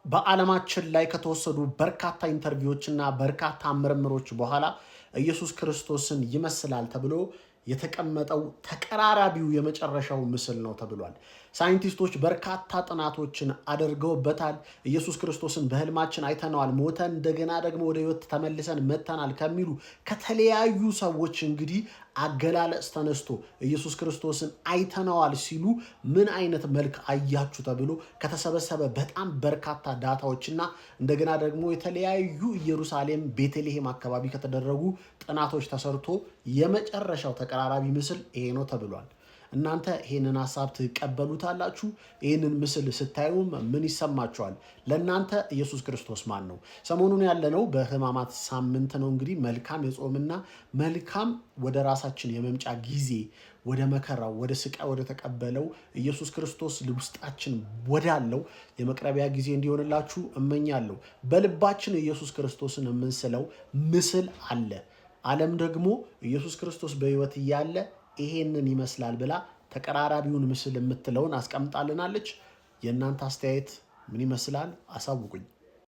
በዓለማችን ላይ ከተወሰዱ በርካታ ኢንተርቪዎችና በርካታ ምርምሮች በኋላ ኢየሱስ ክርስቶስን ይመስላል ተብሎ የተቀመጠው ተቀራራቢው የመጨረሻው ምስል ነው ተብሏል። ሳይንቲስቶች በርካታ ጥናቶችን አድርገውበታል። ኢየሱስ ክርስቶስን በህልማችን አይተነዋል፣ ሞተን እንደገና ደግሞ ወደ ህይወት ተመልሰን መጥተናል ከሚሉ ከተለያዩ ሰዎች እንግዲህ አገላለጽ ተነስቶ ኢየሱስ ክርስቶስን አይተነዋል ሲሉ ምን አይነት መልክ አያችሁ ተብሎ ከተሰበሰበ በጣም በርካታ ዳታዎችና እንደገና ደግሞ የተለያዩ ኢየሩሳሌም፣ ቤተልሔም አካባቢ ከተደረጉ ጥናቶች ተሰርቶ የመጨረሻው ተቀራራቢ ምስል ይሄ ነው ተብሏል። እናንተ ይሄንን ሐሳብ ትቀበሉታላችሁ? ይሄንን ምስል ስታዩም ምን ይሰማችኋል? ለእናንተ ኢየሱስ ክርስቶስ ማን ነው? ሰሞኑን ያለነው በሕማማት ሳምንት ነው። እንግዲህ መልካም የጾምና መልካም ወደ ራሳችን የመምጫ ጊዜ ወደ መከራው ወደ ስቃይ ወደ ተቀበለው ኢየሱስ ክርስቶስ ውስጣችን ወዳለው የመቅረቢያ ጊዜ እንዲሆንላችሁ እመኛለሁ። በልባችን ኢየሱስ ክርስቶስን የምንስለው ምስል አለ። ዓለም ደግሞ ኢየሱስ ክርስቶስ በሕይወት እያለ ይሄንን ይመስላል ብላ ተቀራራቢውን ምስል የምትለውን አስቀምጣልናለች። የእናንተ አስተያየት ምን ይመስላል? አሳውቁኝ።